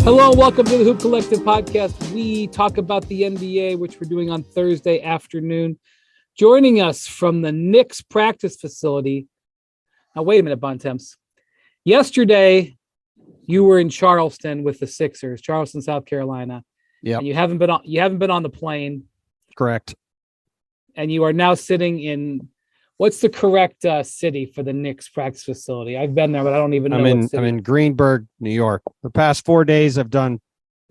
Hello and welcome to the Hoop Collective podcast. We talk about the NBA, which we're doing on Thursday afternoon. Joining us from the Knicks practice facility. Now, wait a minute, Bontemps. Yesterday, you were in Charleston with the Sixers, Charleston, South Carolina. Yeah. You haven't been on the plane. Correct. And you are now sitting in, what's the correct city for the Knicks practice facility? I've been there, but I don't even know what city. I'm in Greenburgh, New York. The past 4 days, I've done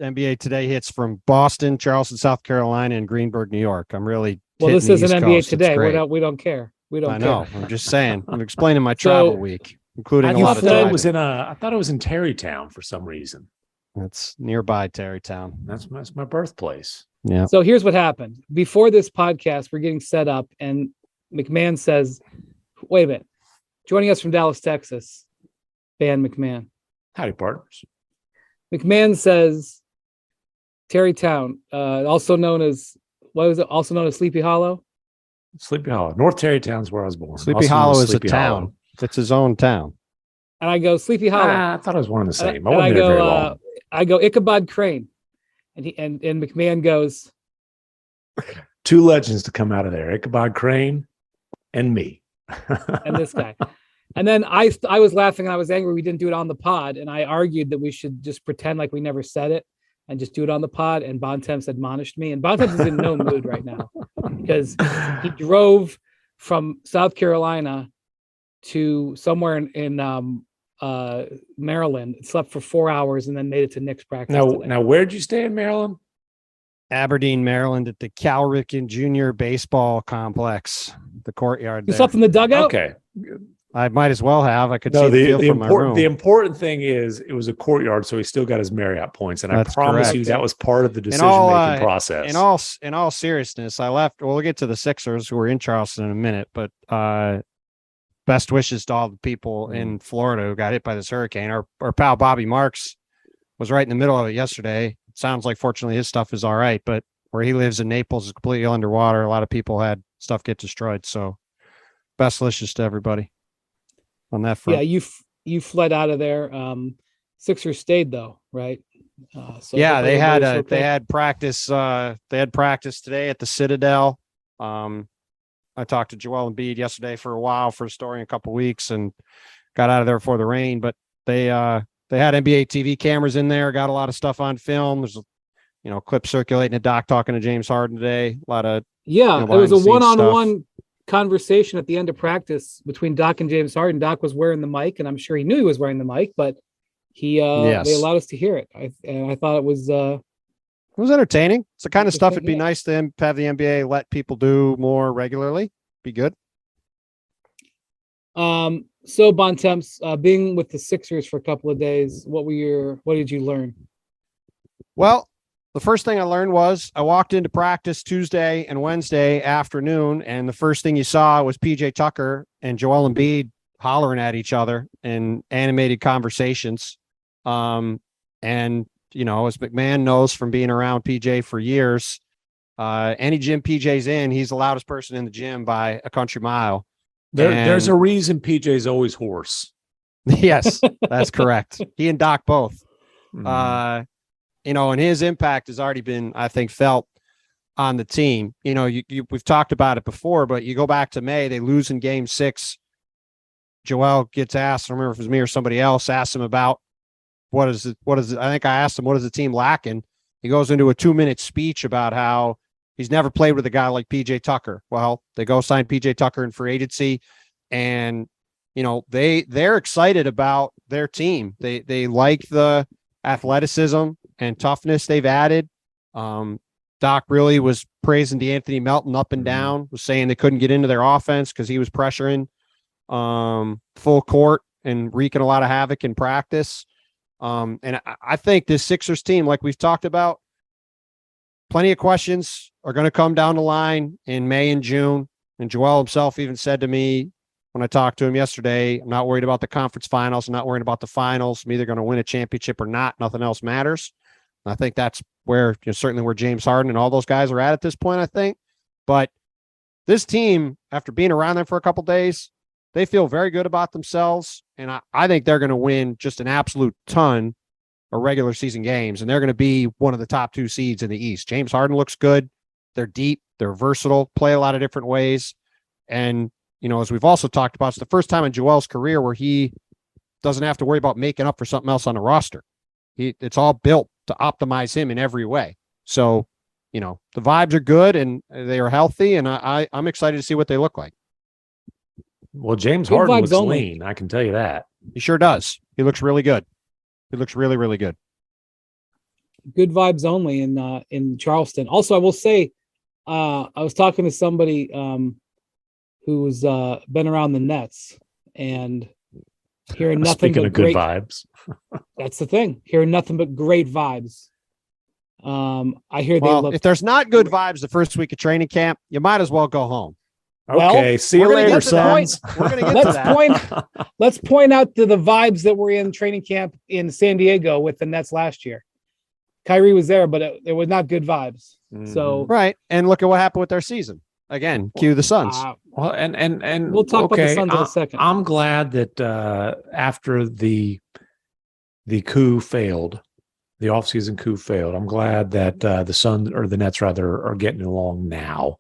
NBA Today hits from Boston, Charleston, South Carolina, and Greenburgh, New York. I'm really this isn't NBA Today. We don't care. I know. I'm just saying. I'm explaining my travel week, including a lot of driving. I thought it was in Tarrytown for some reason. That's nearby Tarrytown. That's my birthplace. Yeah. So here's what happened. Before this podcast, we're getting set up, and MacMahon says, wait a minute. Joining us from Dallas, Texas, Van MacMahon. Howdy, partners. MacMahon says, Tarrytown, also known as Sleepy Hollow? Sleepy Hollow. North Tarrytown's where I was born. Sleepy Hollow is a town. It's his own town. And I go, Sleepy Hollow. I thought it was one and the same. I wasn't there very long. I go, Ichabod Crane. And MacMahon goes, two legends to come out of there, Ichabod Crane and me. And this guy. And then I was laughing and I was angry we didn't do it on the pod. And I argued that we should just pretend like we never said it and just do it on the pod. And Bontemps admonished me. And Bontemps is in no mood right now because he drove from South Carolina to somewhere in Maryland, slept for 4 hours, and then made it to Knicks practice. Now, where'd you stay in Maryland? Aberdeen, Maryland, at the Cal Ripken Jr. Baseball Complex, the courtyard. You slept in the dugout? Okay. I might as well have. I could see the field from my room. The important thing is it was a courtyard, so he still got his Marriott points. And That's I promise correct. you that was part of the decision-making process. In all seriousness, I left. We'll get to the Sixers who are in Charleston in a minute, but best wishes to all the people in Florida who got hit by this hurricane. Our pal Bobby Marks was right in the middle of it yesterday. It sounds like fortunately his stuff is all right, but where he lives in Naples is completely underwater. A lot of people had stuff get destroyed. So best wishes to everybody on that front. Yeah, you fled out of there. Sixers stayed though, right? So yeah, they had practice. They had practice today at the Citadel. I talked to Joel Embiid yesterday for a while for a story in a couple of weeks and got out of there before the rain, but they had NBA TV cameras in there, got a lot of stuff on film. There's clips circulating, a doc talking to James Harden today. A lot of it was a one-on-one conversation at the end of practice between Doc and James Harden. Doc was wearing the mic, and I'm sure he knew he was wearing the mic, but they allowed us to hear it. I thought it was entertaining. It's the kind of stuff it'd be nice to have the NBA let people do more regularly. Be good. So Bontemps, being with the Sixers for a couple of days, what did you learn? Well, the first thing I learned was I walked into practice Tuesday and Wednesday afternoon, and the first thing you saw was PJ Tucker and Joel Embiid hollering at each other in animated conversations. As MacMahon knows from being around PJ for years, any gym PJ's in, he's the loudest person in the gym by a country mile. There's a reason PJ's always hoarse. Yes, that's correct. He and Doc both. And his impact has already been, I think, felt on the team. We've talked about it before, but you go back to May, they lose in Game 6. Joel gets asked, I don't remember if it was me or somebody else, asked him about what is it? I think I asked him, what is the team lacking? He goes into a 2-minute speech about how he's never played with a guy like PJ Tucker. Well, they go sign PJ Tucker in free agency, and they're excited about their team. They like the athleticism and toughness they've added. Doc really was praising DeAnthony Melton up and down, was saying they couldn't get into their offense because he was pressuring full court and wreaking a lot of havoc in practice. And I think this Sixers team, like we've talked about, plenty of questions are going to come down the line in May and June. And Joel himself even said to me when I talked to him yesterday, I'm not worried about the conference finals. I'm not worried about the finals. I'm either going to win a championship or not. Nothing else matters. And I think that's where, certainly where James Harden and all those guys are at this point, I think. But this team, after being around them for a couple days, they feel very good about themselves. And I think they're going to win just an absolute ton or regular season games, and they're going to be one of the top 2 seeds in the East. James Harden looks good. They're deep. They're versatile, play a lot of different ways. And, as we've also talked about, it's the first time in Joel's career where he doesn't have to worry about making up for something else on the roster. It's all built to optimize him in every way. So, the vibes are good and they are healthy, and I'm excited to see what they look like. Well, James Good Harden vibes looks only. lean. I can tell you that. He sure does. He looks really good. He looks really, really good. Good vibes only in Charleston. Also, I will say, I was talking to somebody who's been around the Nets and hearing nothing Speaking but of good great vibes. That's the thing. Hearing nothing but great vibes. I hear they look. If there's not good vibes the first week of training camp, you might as well go home. Okay, see you later, sons. We're going to get to that. Let's point out to the vibes that were in training camp in San Diego with the Nets last year. Kyrie was there, but it was not good vibes. So right, and look at what happened with their season. Again, cue the Suns. Well, and we'll talk about the Suns in a second. I'm glad that after the coup failed, the offseason coup failed. I'm glad that the Suns, or the Nets rather, are getting along now.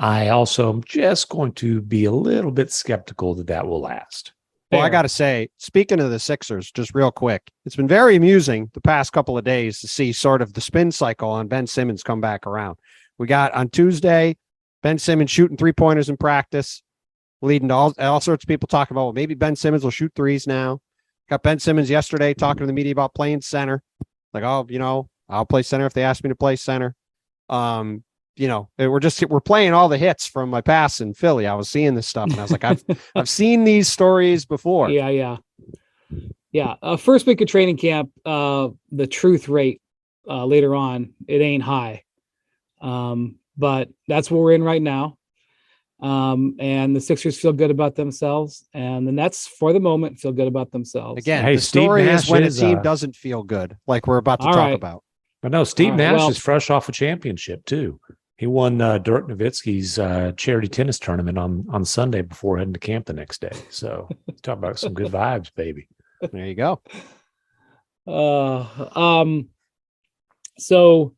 I also am just going to be a little bit skeptical that will last. Well, I got to say, speaking of the Sixers, just real quick, it's been very amusing the past couple of days to see sort of the spin cycle on Ben Simmons come back around. We got on Tuesday, Ben Simmons shooting 3-pointers in practice, leading to all sorts of people talking about, well, maybe Ben Simmons will shoot threes now. Got Ben Simmons yesterday talking to the media about playing center. Like, I'll play center if they ask me to play center. We're playing all the hits from my past in Philly. I was seeing this stuff and I was like, I've seen these stories before. Yeah. First week of training camp, the truth rate later on, it ain't high. But that's what we're in right now. And the Sixers feel good about themselves, and the Nets, for the moment, feel good about themselves. Again, hey, the story Steve Nash is when a is, team doesn't feel good, like we're about to talk about. But no, Steve All right, Nash well- is fresh off a championship too. He won Dirk Nowitzki's charity tennis tournament on Sunday before heading to camp the next day. So talk about some good vibes, baby. There you go. So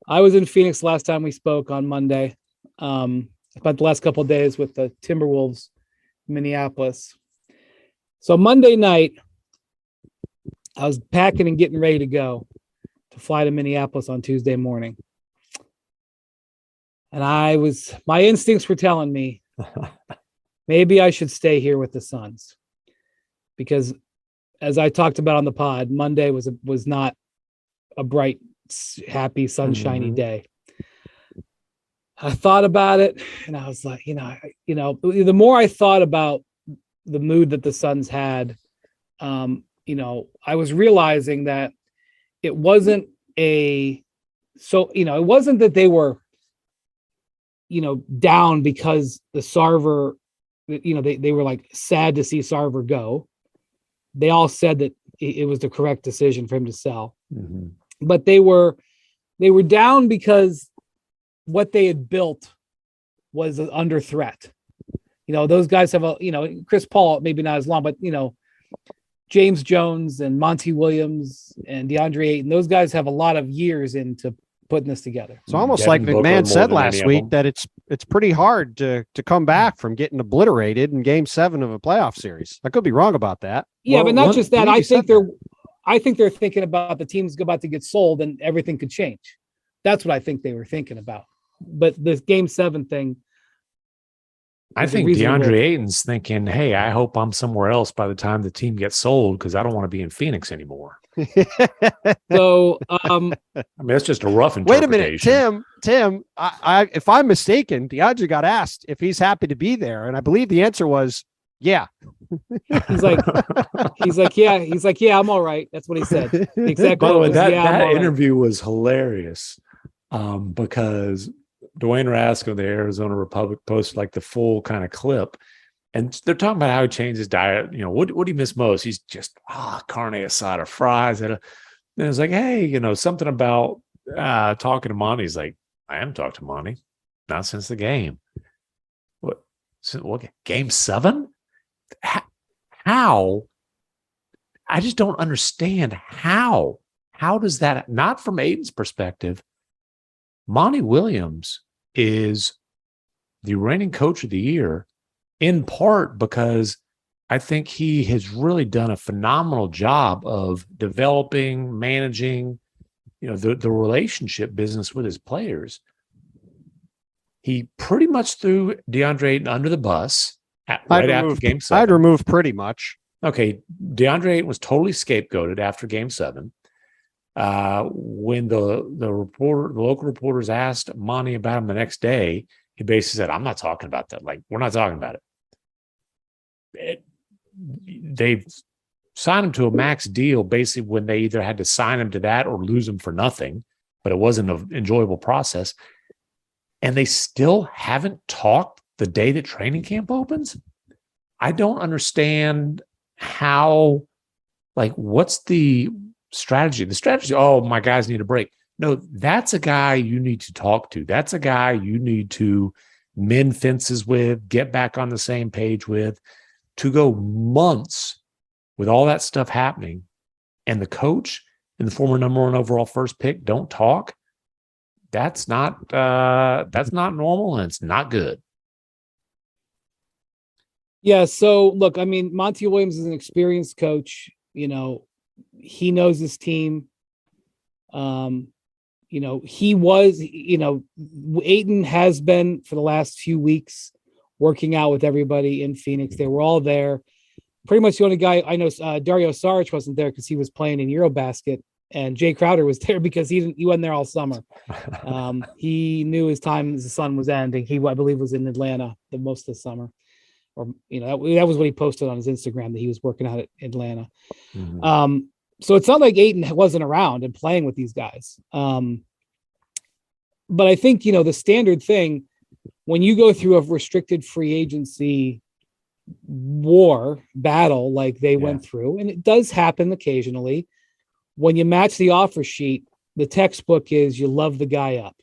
I was in Phoenix last time we spoke on Monday. Spent the last couple of days with the Timberwolves, Minneapolis. So Monday night, I was packing and getting ready to go to fly to Minneapolis on Tuesday morning. And my instincts were telling me maybe I should stay here with the Suns, because as I talked about on the pod, Monday was not a bright, happy, sunshiny day. I thought about it and I was like, the more I thought about the mood that the Suns had, I was realizing that it wasn't it wasn't that they were, down because the Sarver, they were like sad to see Sarver go. They all said that it was the correct decision for him to sell, but they were down because what they had built was under threat. Those guys have Chris Paul, maybe not as long, but James Jones and Monty Williams and DeAndre Ayton, those guys have a lot of years into putting this together. It's almost like McMahon said last week that it's pretty hard to come back from getting obliterated in Game 7 of a playoff series. I could be wrong about that. Yeah, but not just that. I think they're thinking about the team's about to get sold and everything could change. That's what I think they were thinking about. But this Game 7 thing, I think DeAndre Ayton's thinking, hey, I hope I'm somewhere else by the time the team gets sold, because I don't want to be in Phoenix anymore. So, I mean, that's just a rough interpretation. Wait a minute, Tim, I if I'm mistaken, DeAndre got asked if he's happy to be there, and I believe the answer was, yeah. He's like, yeah, I'm all right. That's what he said. Exactly. By the way, that interview was hilarious, because Dwayne Rask of the Arizona Republic posted like the full kind of clip, and they're talking about how he changed his diet. What do you miss most? He's just carne asada, fries. And it's like, hey, something about talking to Monty. He's like, I haven't talked to Monty, not since the game. What Game 7? How? I just don't understand how how does that, not from Aiton's perspective, Monty Williams is the reigning coach of the year, in part because I think he has really done a phenomenal job of developing, managing, the relationship business with his players. He pretty much threw DeAndre Ayton under the bus right after Game 7. I'd remove pretty much. Okay, DeAndre Ayton was totally scapegoated after Game 7. When the local reporters asked Monty about him the next day, he basically said, "I'm not talking about that. Like, we're not talking about it." They've signed him to a max deal basically when they either had to sign him to that or lose him for nothing, but it wasn't an enjoyable process. And they still haven't talked the day that training camp opens. I don't understand how, what's the strategy? The strategy, oh, my guys need a break. No, that's a guy you need to talk to. That's a guy you need to mend fences with, get back on the same page with. To go months with all that stuff happening and the coach and the former number 1 overall first pick don't talk, that's not normal, and it's not good. Yeah. So look, I mean, Monty Williams is an experienced coach. He knows his team. He was, Ayton has been for the last few weeks working out with everybody in Phoenix. They were all there. Pretty much the only guy I know, Dario Saric wasn't there because he was playing in Eurobasket, and Jay Crowder was there because he wasn't there all summer. He knew his time as the sun was ending. He, I believe, was in Atlanta the most of the summer, or that was what he posted on his Instagram, that he was working out at Atlanta. Mm-hmm. So it's not like Ayton wasn't around and playing with these guys. But I think the standard thing when you go through a restricted free agency battle like they went through, and it does happen occasionally, when you match the offer sheet, the textbook is you love the guy up.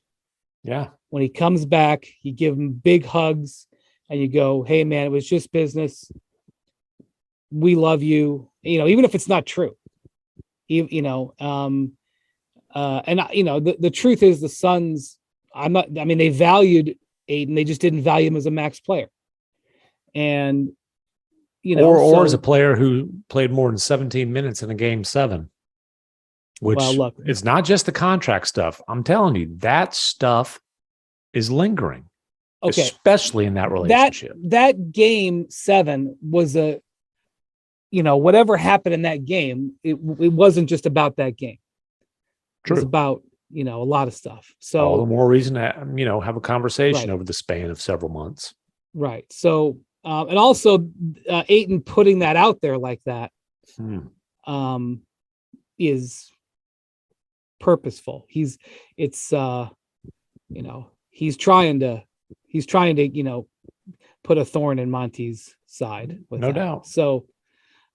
Yeah. When he comes back, you give him big hugs and you go, "Hey man, it was just business. We love you." Even if it's not true. The truth is the Suns, they valued Ayton, they just didn't value him as a max player. And or as a player who played more than 17 minutes in a Game 7, which it's not just the contract stuff. I'm telling you, that stuff is lingering, especially in that relationship. That Game 7 was whatever happened in that game, it wasn't just about that game. True. It was about, a lot of stuff. So all the more reason to, have a conversation over the span of several months. Right. So, and also Ayton putting that out there like that is purposeful. He's trying to put a thorn in Monty's side. No doubt. So,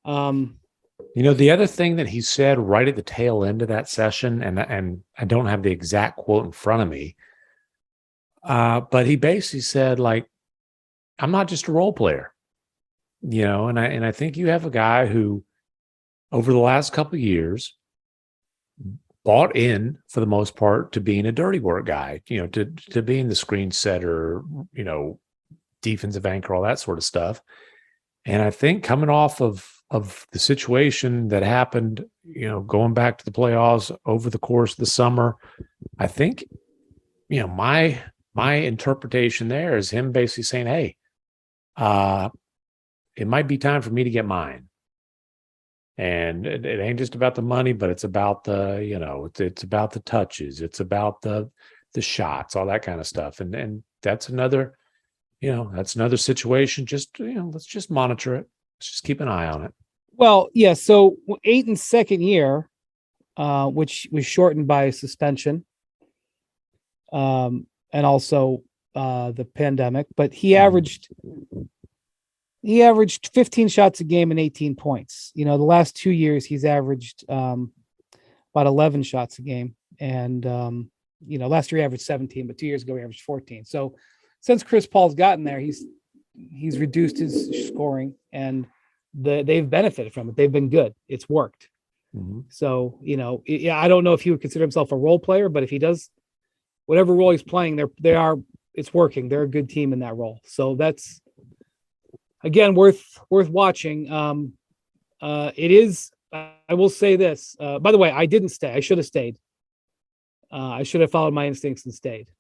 the other thing that he said right at the tail end of that session, and I don't have the exact quote in front of me, but he basically said, I'm not just a role player, and I think you have a guy who, over the last couple of years, bought in for the most part to being a dirty work guy, to being the screen setter, defensive anchor, all that sort of stuff. And I think coming off of the situation that happened, going back to the playoffs over the course of the summer, I think, my interpretation there is him basically saying, "Hey, it might be time for me to get mine." And it ain't just about the money, but it's about it's about the touches, it's about the shots, all that kind of stuff. And that's another, that's another situation. Just, let's just monitor it. Let's just keep an eye on it. Well, yeah. So Ayton's second year, which was shortened by suspension, and also the pandemic, but he averaged 15 shots a game and 18 points. The last 2 years he's averaged about 11 shots a game. And, last year he averaged 17, but 2 years ago he averaged 14. So since Chris Paul's gotten there, he's reduced his scoring, and they've benefited from it. They've been good. It's worked. So, I don't know if he would consider himself a role player, but if he does, whatever role he's playing, it's working. They're a good team in that role. So that's, again, worth watching. It is, I will say this, by the way, I didn't stay. I should have stayed. I should have followed my instincts and stayed.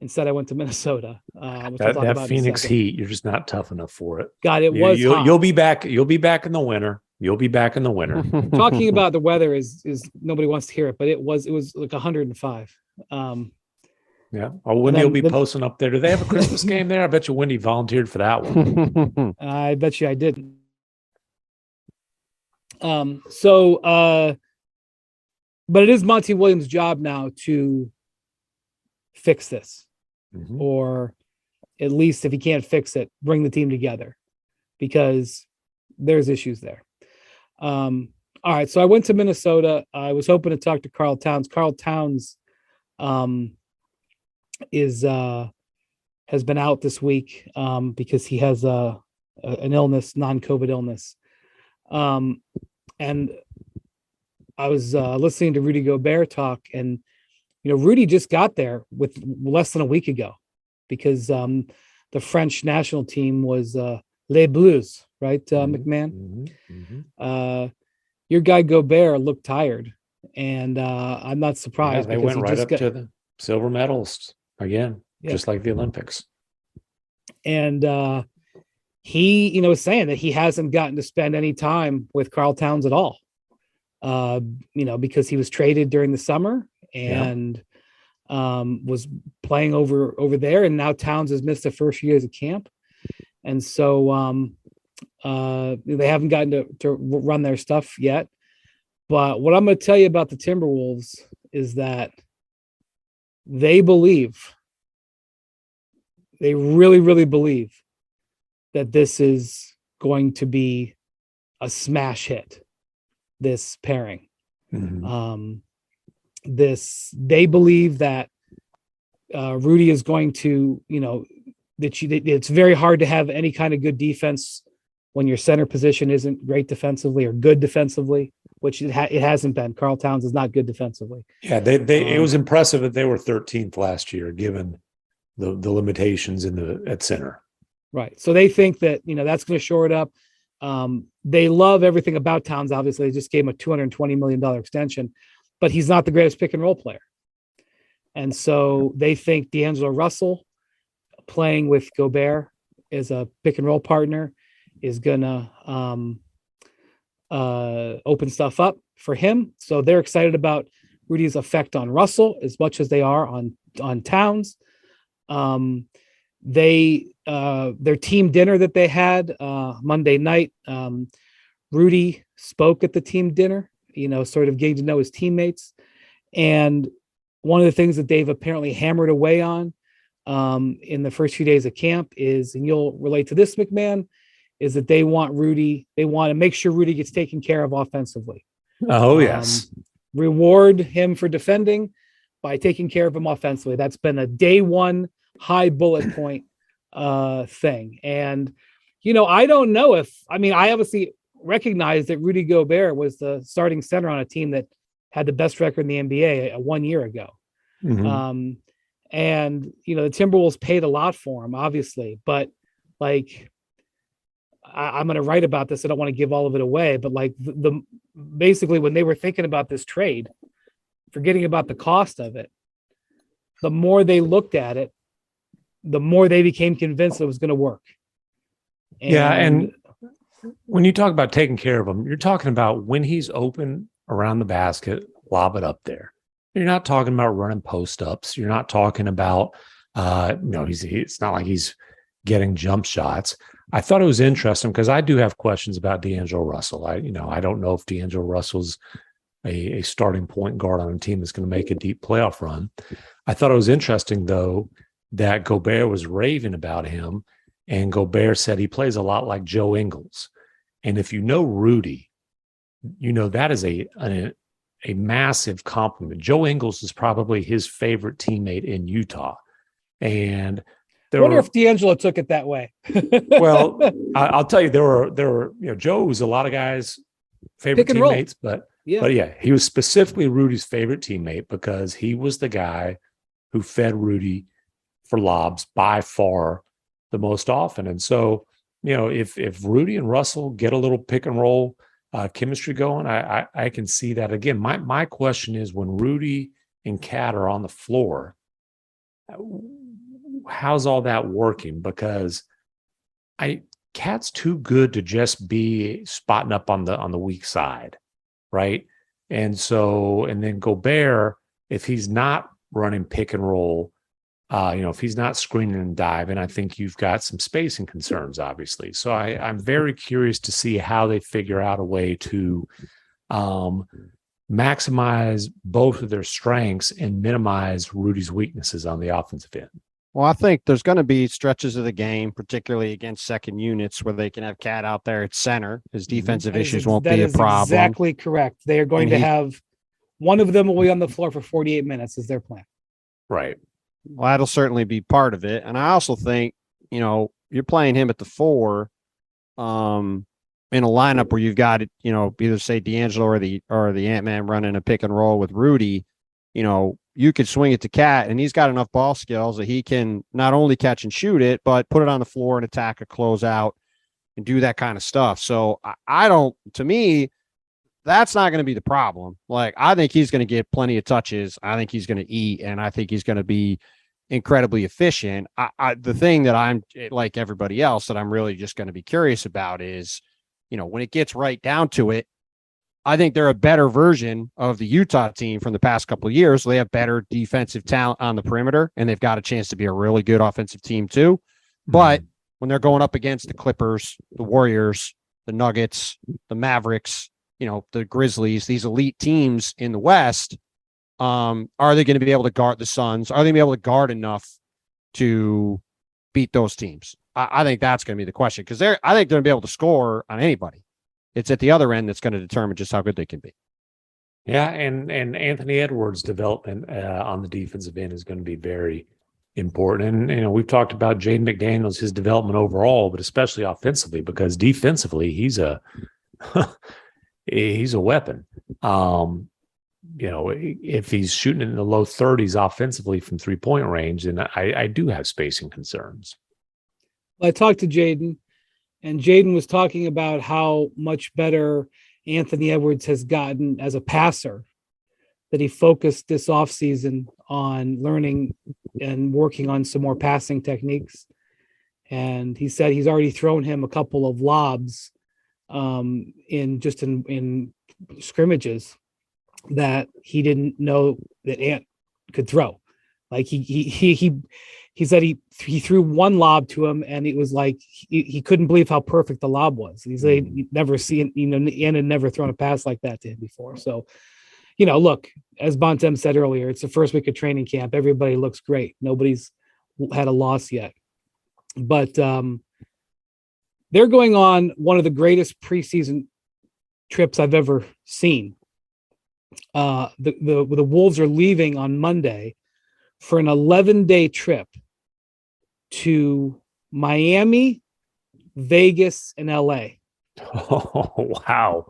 Instead, I went to Minnesota. That Phoenix Heat, you're just not tough enough for it. God, it was hot. You'll be back. You'll be back in the winter. Talking about the weather is nobody wants to hear it, but it was like 105. Yeah. Wendy will be posting up there. Do they have a Christmas game there? I bet you Wendy volunteered for that one. I bet you I didn't. But it is Monty Williams' job now to fix this, or at least if he can't fix it, bring the team together, because there's issues there. All right. So I went to Minnesota. I was hoping to talk to Karl Towns. Karl Towns, has been out this week because he has an illness, non-COVID illness. And I was listening to Rudy Gobert talk, and Rudy just got there with less than a week ago, because the French national team was Les Bleus, right, MacMahon? Your guy Gobert looked tired, and I'm not surprised. They went right up to the silver medals again, just like the Olympics. And he, was saying that he hasn't gotten to spend any time with Karl Towns at all, because he was traded during the summer and was playing over there. And now Towns has missed the first few years of camp. And so they haven't gotten to run their stuff yet. But what I'm going to tell you about the Timberwolves is that they really, really believe that this is going to be a smash hit, this pairing. They believe that Rudy is going to, it's very hard to have any kind of good defense when your center position isn't great defensively or good defensively, which it hasn't been. Karl Towns is not good defensively. Yeah, it was impressive that they were 13th last year, given the limitations at center. Right. So they think that, that's going to shore it up. They love everything about Towns. Obviously, they just gave him a $220 million extension, but he's not the greatest pick and roll player. And so they think D'Angelo Russell playing with Gobert as a pick and roll partner is going to open stuff up for him. So they're excited about Rudy's effect on Russell as much as they are on Towns. Their team dinner that they had Monday night, Rudy spoke at the team dinner, sort of getting to know his teammates. And one of the things that they've apparently hammered away on in the first few days of camp is, and you'll relate to this, MacMahon, is that they want to make sure Rudy gets taken care of offensively. Oh, yes. Reward him for defending by taking care of him offensively. That's been a day one high bullet point thing. And, I don't know I obviously recognize that Rudy Gobert was the starting center on a team that had the best record in the NBA 1 year ago. And, the Timberwolves paid a lot for him, obviously, but I'm going to write about this. I don't want to give all of it away, but basically when they were thinking about this trade, forgetting about the cost of it, the more they looked at it, the more they became convinced it was going to work. And when you talk about taking care of him, you're talking about when he's open around the basket, lob it up there. You're not talking about running post ups. You're not talking about, it's not like he's getting jump shots. I thought it was interesting because I do have questions about D'Angelo Russell. I don't know if D'Angelo Russell's a starting point guard on a team that's going to make a deep playoff run. I thought it was interesting, though, that Gobert was raving about him, and Gobert said he plays a lot like Joe Ingles. And if you know Rudy, that is a massive compliment. Joe Ingles is probably his favorite teammate in Utah. And I wonder if D'Angelo took it that way. Well, I'll tell you, there were Joe was a lot of guys' favorite teammates, but Yeah. But yeah, he was specifically Rudy's favorite teammate because he was the guy who fed Rudy for lobs by far the most often. And so, if Rudy and Russell get a little pick and roll chemistry going, I can see that again. My question is, when Rudy and Cat are on the floor, how's all that working? Because Cat's too good to just be spotting up on the weak side, right? And then Gobert, if he's not running pick and roll, if he's not screening and diving, I think you've got some spacing concerns, obviously. So I'm very curious to see how they figure out a way to maximize both of their strengths and minimize Rudy's weaknesses on the offensive end. Well, I think there's going to be stretches of the game, particularly against second units, where they can have Cat out there at center. His defensive issues won't be a problem. Exactly correct. They are going to have one of them will be on the floor for 48 minutes is their plan. Right. Well, that'll certainly be part of it. And I also think, you're playing him at the 4 in a lineup where you've got, either say D'Angelo or the Ant-Man running a pick and roll with Rudy, you could swing it to Cat, and he's got enough ball skills that he can not only catch and shoot it, but put it on the floor and attack a closeout and do that kind of stuff. So to me, that's not going to be the problem. Like, I think he's going to get plenty of touches. I think he's going to eat, and I think he's going to be incredibly efficient. The thing that I'm like everybody else that I'm really just going to be curious about is, when it gets right down to it, I think they're a better version of the Utah team from the past couple of years. So they have better defensive talent on the perimeter, and they've got a chance to be a really good offensive team too. But when they're going up against the Clippers, the Warriors, the Nuggets, the Mavericks, the Grizzlies, these elite teams in the West, are they going to be able to guard the Suns? Are they going to be able to guard enough to beat those teams? I think that's going to be the question, because I think they're going to be able to score on anybody. It's at the other end that's going to determine just how good they can be. Yeah, and Anthony Edwards' development on the defensive end is going to be very important. And we've talked about Jaden McDaniels, his development overall, but especially offensively, because defensively he's a he's a weapon. If he's shooting in the low 30s offensively from 3-point range, then I do have spacing concerns. I talked to Jaden. And Jaden was talking about how much better Anthony Edwards has gotten as a passer, that he focused this offseason on learning and working on some more passing techniques. And he said he's already thrown him a couple of lobs in scrimmages that he didn't know that Ant could throw. Like he said he threw one lob to him, and it was like he couldn't believe how perfect the lob was. He said he'd never seen, Ant had never thrown a pass like that to him before. So, look, as Bontemps said earlier, it's the first week of training camp. Everybody looks great. Nobody's had a loss yet. But they're going on one of the greatest preseason trips I've ever seen. The Wolves are leaving on Monday for an 11-day trip to Miami, Vegas, and LA. Oh, wow.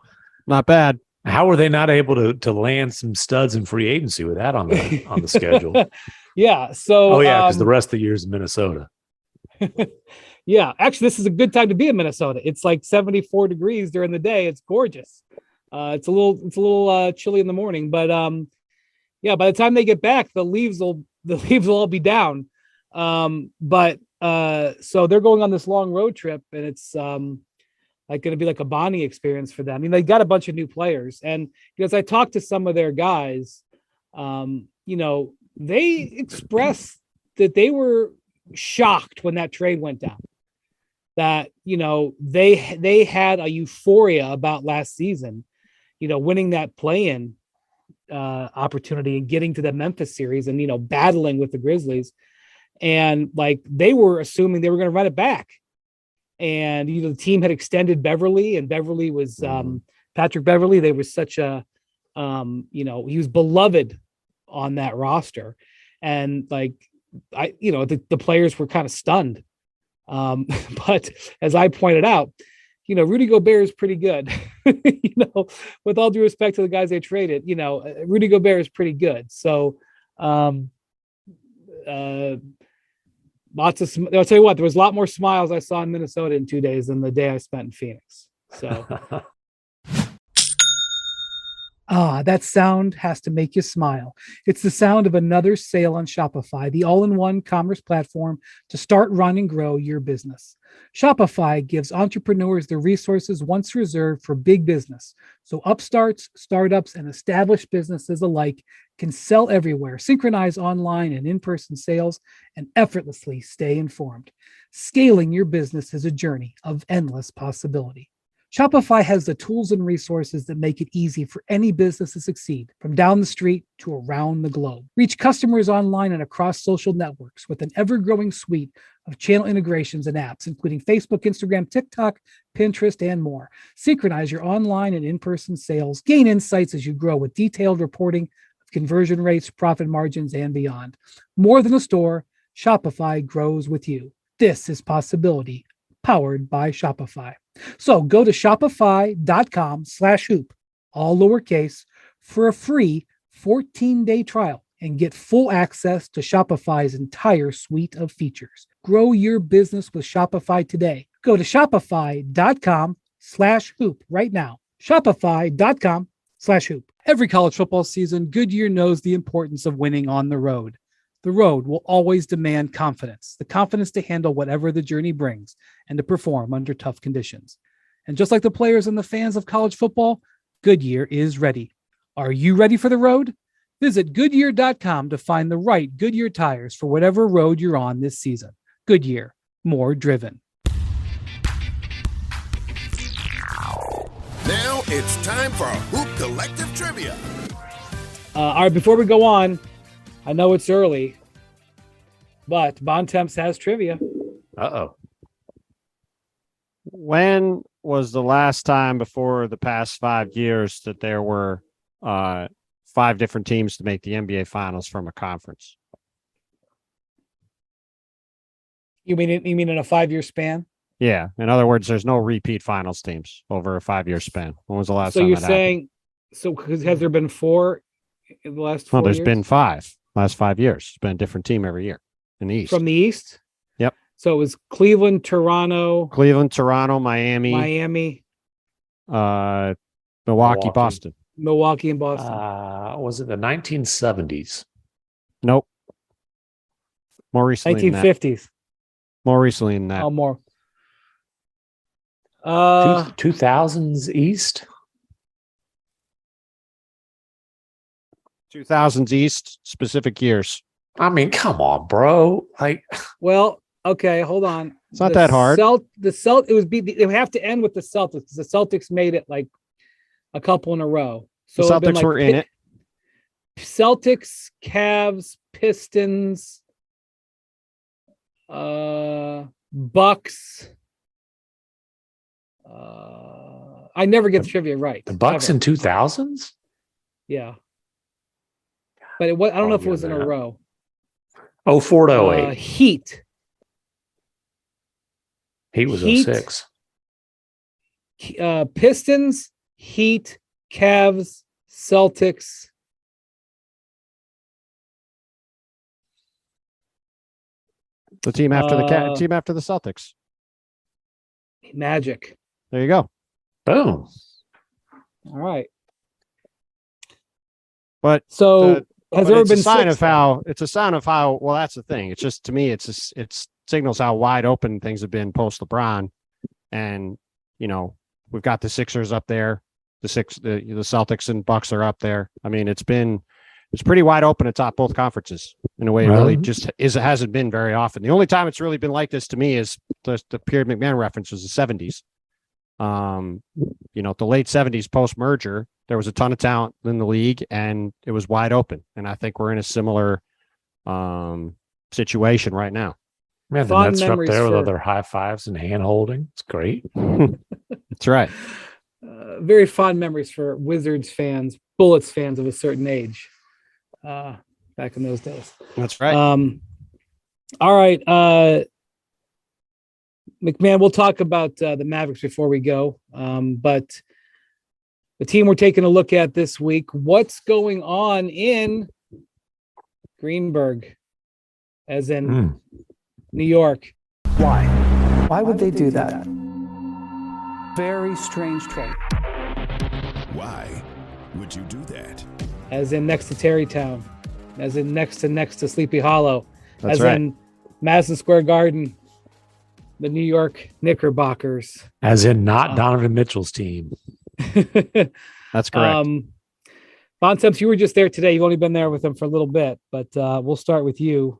Not bad. How were they not able to land some studs in free agency with that on the schedule? Yeah. So, because the rest of the year is Minnesota. Yeah, actually, this is a good time to be in Minnesota. It's like 74 degrees during the day. It's gorgeous. It's a little chilly in the morning, but yeah, by the time they get back, the leaves will all be down. But so they're going on this long road trip, and it's like going to be like a bonding experience for them. I mean, they got a bunch of new players, and because I talked to some of their guys, they expressed that they were shocked when that trade went down. That they had a euphoria about last season, winning that play-in opportunity and getting to the Memphis series and battling with the Grizzlies, and like they were assuming they were going to run it back. And the team had extended Beverly, and Beverly was Patrick Beverly. They were such a he was beloved on that roster, and like the players were kind of stunned. But as I pointed out, Rudy Gobert is pretty good. With all due respect to the guys they traded, Rudy Gobert is pretty good. So, I'll tell you what, there was a lot more smiles I saw in Minnesota in 2 days than the day I spent in Phoenix. So, that sound has to make you smile. It's the sound of another sale on Shopify, the all-in-one commerce platform to start, run, and grow your business. Shopify gives entrepreneurs the resources once reserved for big business, so upstarts, startups, and established businesses alike can sell everywhere, synchronize online and in-person sales, and effortlessly stay informed. Scaling your business is a journey of endless possibility. Shopify has the tools and resources that make it easy for any business to succeed, from down the street to around the globe. Reach customers online and across social networks with an ever-growing suite of channel integrations and apps, including Facebook, Instagram, TikTok, Pinterest, and more. Synchronize your online and in-person sales. Gain insights as you grow with detailed reporting of conversion rates, profit margins, and beyond. More than a store, Shopify grows with you. This is possibility, powered by Shopify. So go to shopify.com/hoop, all lowercase, for a free 14-day trial and get full access to Shopify's entire suite of features. Grow your business with Shopify today. Go to shopify.com/hoop right now. Shopify.com/hoop. Every college football season, Goodyear knows the importance of winning on the road. The road will always demand confidence, the confidence to handle whatever the journey brings and to perform under tough conditions. And just like the players and the fans of college football, Goodyear is ready. Are you ready for the road? Visit Goodyear.com to find the right Goodyear tires for whatever road you're on this season. Goodyear, more driven. Now it's time for Hoop Collective Trivia. All right, before we go on, I know it's early, but Bontemps has trivia. Uh-oh. When was the last time before the past 5 years that there were 5 different teams to make the NBA Finals from a conference? You mean in a 5-year span? Yeah. In other words, there's no repeat finals teams over a 5-year span. When was the last time So you're that saying, has there been 4 in the last 4 happened? Well, there's years? been 5 last 5 years. It's been a different team every year in the East. From the East? Yep. So it was Cleveland, Toronto, Miami, Milwaukee, Boston. Milwaukee, and Boston. Was it the 1970s? Nope. More recently 1950s. More recently than that. Oh, more. 2000s East? 2000s East, specific years. I mean, come on, bro. Well, okay, hold on. It's not that hard. It would have to end with the Celtics because the Celtics made it like a couple in a row. So The Celtics were in it. Celtics, Cavs, Pistons, Bucks. I never get the trivia right. The Bucks ever. in 2000s? Yeah. But I don't know if it was in a row. 04 to 08. Heat. Heat was Heat. 06. Pistons, Heat, Cavs, Celtics. The team after the team after the Celtics. Magic. There you go. Boom. All right. But so has there ever been it's a sign of how well, that's the thing. It's just, to me, it signals how wide open things have been post LeBron. And, we've got the Sixers up there. The Celtics and Bucks are up there. I mean, it's pretty wide open atop both conferences in a way. It really just hasn't been very often. The only time it's really been like this to me is the period MacMahon reference was the 70s. The late 70s post merger, there was a ton of talent in the league and it was wide open. And I think we're in a similar situation right now. Man, the Nets are up there with other high fives and hand holding. It's great. That's right. Very fond memories for Wizards fans, Bullets fans of a certain age back in those days. That's right. All right. MacMahon, we'll talk about the Mavericks before we go. But the team we're taking a look at this week, what's going on in Greenberg, as in New York? Why? Why would they do that? Very strange trade. Why would you do that? As in next to Terrytown, as in next to Sleepy Hollow, That's as right. in Madison Square Garden, the New York Knickerbockers. As in not Donovan Mitchell's team. That's correct. Bontemps, you were just there today. You've only been there with them for a little bit, but we'll start with you.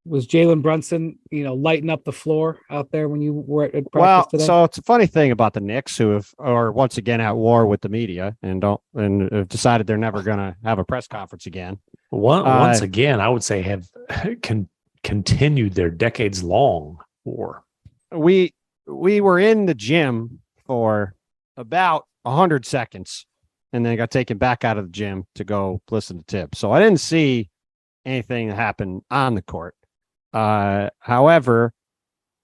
Was Jalen Brunson, lighting up the floor out there when you were at practice today? So it's a funny thing about the Knicks, who are once again at war with the media and have decided they're never going to have a press conference again. Once again, I would say have continued their decades-long war. We were in the gym for about 100 seconds and then got taken back out of the gym to go listen to Tibbs. So I didn't see anything that happened on the court. However,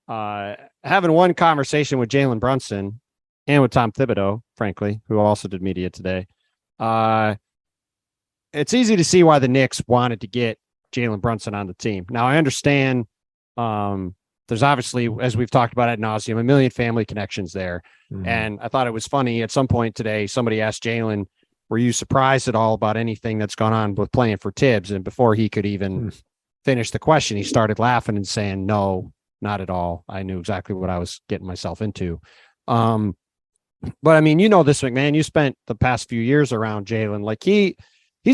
having one conversation with Jalen Brunson and with Tom Thibodeau, frankly, who also did media today, it's easy to see why the Knicks wanted to get Jalen Brunson on the team. Now, I understand there's obviously, as we've talked about ad nauseum, a million family connections there. Mm-hmm. And I thought it was funny at some point today, somebody asked Jalen, were you surprised at all about anything that's gone on with playing for Tibbs? And before he could even finish the question, he started laughing and saying, no, not at all. I knew exactly what I was getting myself into. But I mean, this, MacMahon, you spent the past few years around Jalen. Like he's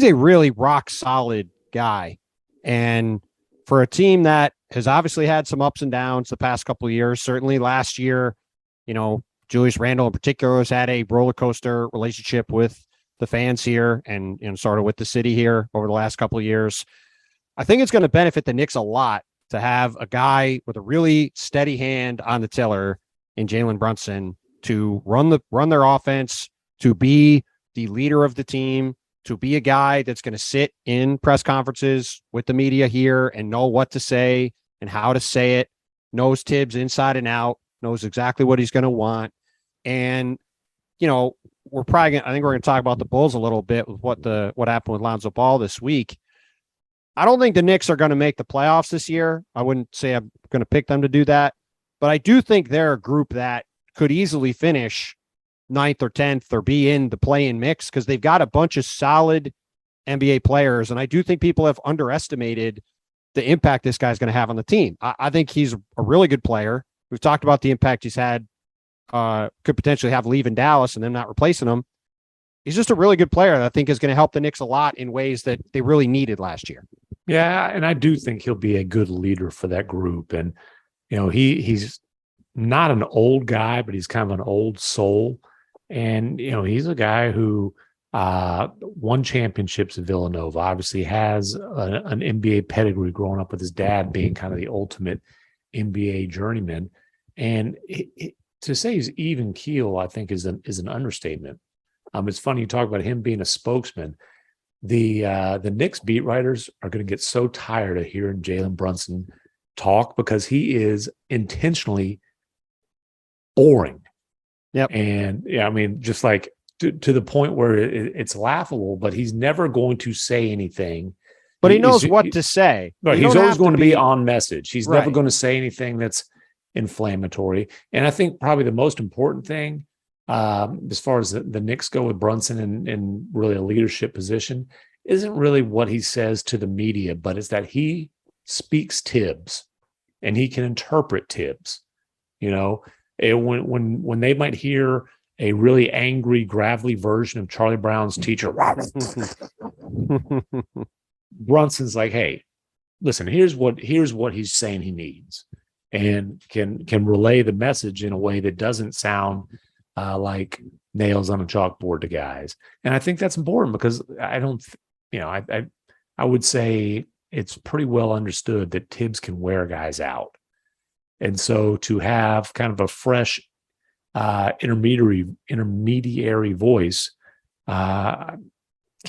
a really rock solid guy. And for a team that has obviously had some ups and downs the past couple of years, certainly last year, Julius Randle in particular has had a roller coaster relationship with the fans here and sort of with the city here over the last couple of years. I think it's going to benefit the Knicks a lot to have a guy with a really steady hand on the tiller in Jalen Brunson to run their offense, to be the leader of the team, to be a guy that's going to sit in press conferences with the media here and know what to say and how to say it, knows Tibbs inside and out, knows exactly what he's going to want. And, we're probably I think we're going to talk about the Bulls a little bit with what happened with Lonzo Ball this week. I don't think the Knicks are going to make the playoffs this year. I wouldn't say I'm going to pick them to do that, but I do think they're a group that could easily finish 9th or 10th or be in the play-in mix because they've got a bunch of solid NBA players. And I do think people have underestimated the impact this guy's going to have on the team. I think he's a really good player. We've talked about the impact he's had, could potentially have leaving Dallas and them not replacing him. He's just a really good player that I think is going to help the Knicks a lot in ways that they really needed last year. Yeah, and I do think he'll be a good leader for that group. And, he's not an old guy, but he's kind of an old soul. And, he's a guy who won championships at Villanova, obviously has an NBA pedigree growing up with his dad being kind of the ultimate NBA journeyman. And to say he's even keel, I think is an understatement. It's funny you talk about him being a spokesman. The Knicks beat writers are going to get so tired of hearing Jalen Brunson talk because he is intentionally boring. Yep. And yeah, I mean, just like to the point where it's laughable, but he's never going to say anything. But he knows what to say. But he's always going to be on message. He's right. never going to say anything that's inflammatory. And I think probably the most important thing, as far as the Knicks go with Brunson in really a leadership position, isn't really what he says to the media, but it's that he speaks Tibbs and he can interpret Tibbs. When they might hear a really angry, gravelly version of Charlie Brown's teacher, Brunson's like, hey, listen, here's what he's saying he needs, and can relay the message in a way that doesn't sound like nails on a chalkboard to guys. And I think that's important because I would say it's pretty well understood that Tibbs can wear guys out. And so to have kind of a fresh intermediary voice can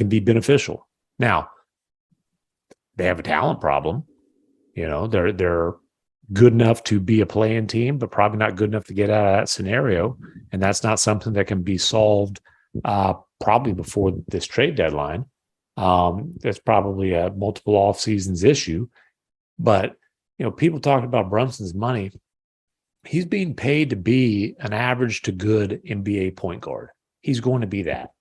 be beneficial. Now, they have a talent problem. They're good enough to be a play-in team, but probably not good enough to get out of that scenario. And that's not something that can be solved probably before this trade deadline. That's probably a multiple off seasons issue. But, people talking about Brunson's money. He's being paid to be an average to good NBA point guard. He's going to be that.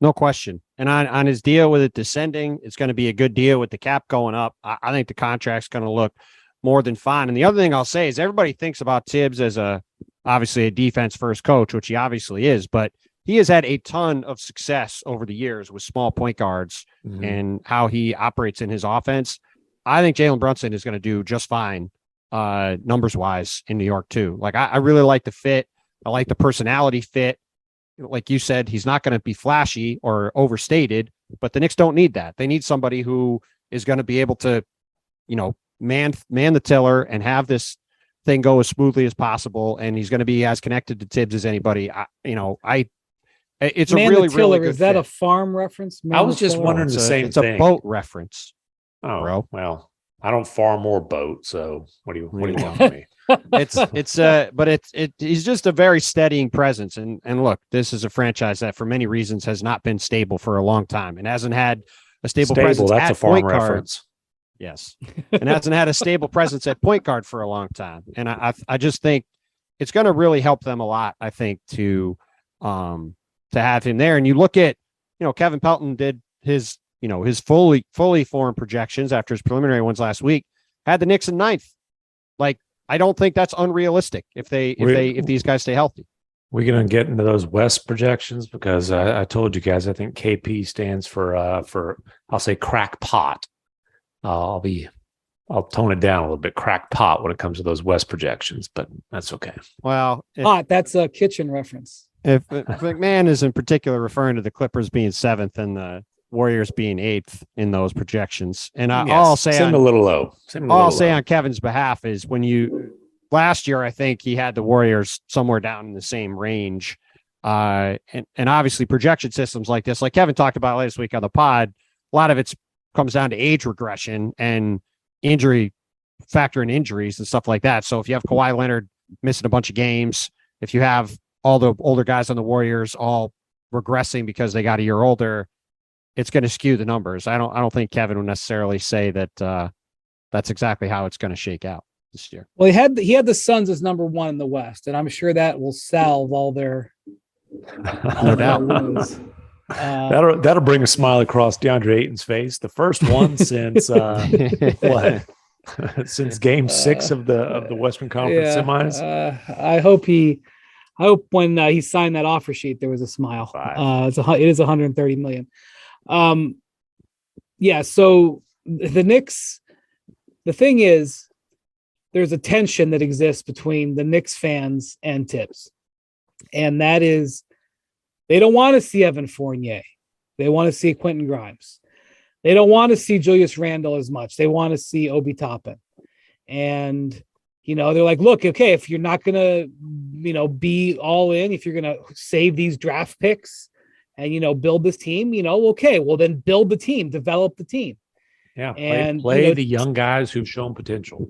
No question. And on his deal with it descending, it's going to be a good deal with the cap going up. I think the contract's going to look more than fine. And the other thing I'll say is everybody thinks about Tibbs as obviously a defense first coach, which he obviously is, but he has had a ton of success over the years with small point guards and how he operates in his offense. I think Jalen Brunson is going to do just fine numbers wise in New York too. Like I really like the fit. I like the personality fit. Like you said, he's not going to be flashy or overstated, but the Knicks don't need that. They need somebody who is going to be able to, man the tiller and have this thing go as smoothly as possible. And he's going to be as connected to Tibbs as anybody. It's man a really, the tiller, really good is that fit. a farm reference? I was just wondering the same it's thing. A boat reference. Oh, bro. Well, I don't farm or boat. So what do you want from me? But he's just a very steadying presence. And look, this is a franchise that for many reasons has not been stable for a long time and hasn't had a stable presence. That's at a farm point guard. reference. Yes. And hasn't had a stable presence at point guard for a long time. And I just think it's going to really help them a lot, I think, to have him there. And you look at, Kevin Pelton did his fully formed projections after his preliminary ones last week, had the Knicks in ninth. Like, I don't think that's unrealistic if these guys stay healthy. We're going to get into those West projections because I told you guys, I think KP stands for I'll say crackpot. I'll tone it down a little bit, crackpot when it comes to those West projections, but that's okay. Well, that's a kitchen reference. If McMahon is in particular referring to the Clippers being seventh and the Warriors being eighth in those projections, and I'll say a little low. I'll say on Kevin's behalf is last year I think he had the Warriors somewhere down in the same range, and obviously projection systems like this, like Kevin talked about last week on the pod, a lot of it comes down to age regression and factor in injuries and stuff like that. So if you have Kawhi Leonard missing a bunch of games, if you have all the older guys on the Warriors all regressing because they got a year older, it's going to skew the numbers. I don't think Kevin would necessarily say that that's exactly how it's going to shake out this year. Well, he had the Suns as number one in the West, and I'm sure that will salve all their no doubt. wounds. That'll bring a smile across DeAndre Ayton's face. The first one since what? Since Game 6 of the Western Conference semis. I hope when he signed that offer sheet there was a smile. It is 130 million. So the Knicks, the thing is, there's a tension that exists between the Knicks fans and Tibbs. And that is, they don't want to see Evan Fournier. They want to see Quentin Grimes. They don't want to see Julius Randle as much. They want to see Obi Toppin. And, they're like, look, okay, if you're not going to, be all in, if you're going to save these draft picks and, build this team, okay, well then build the team, develop the team. Yeah. And play the young guys who've shown potential.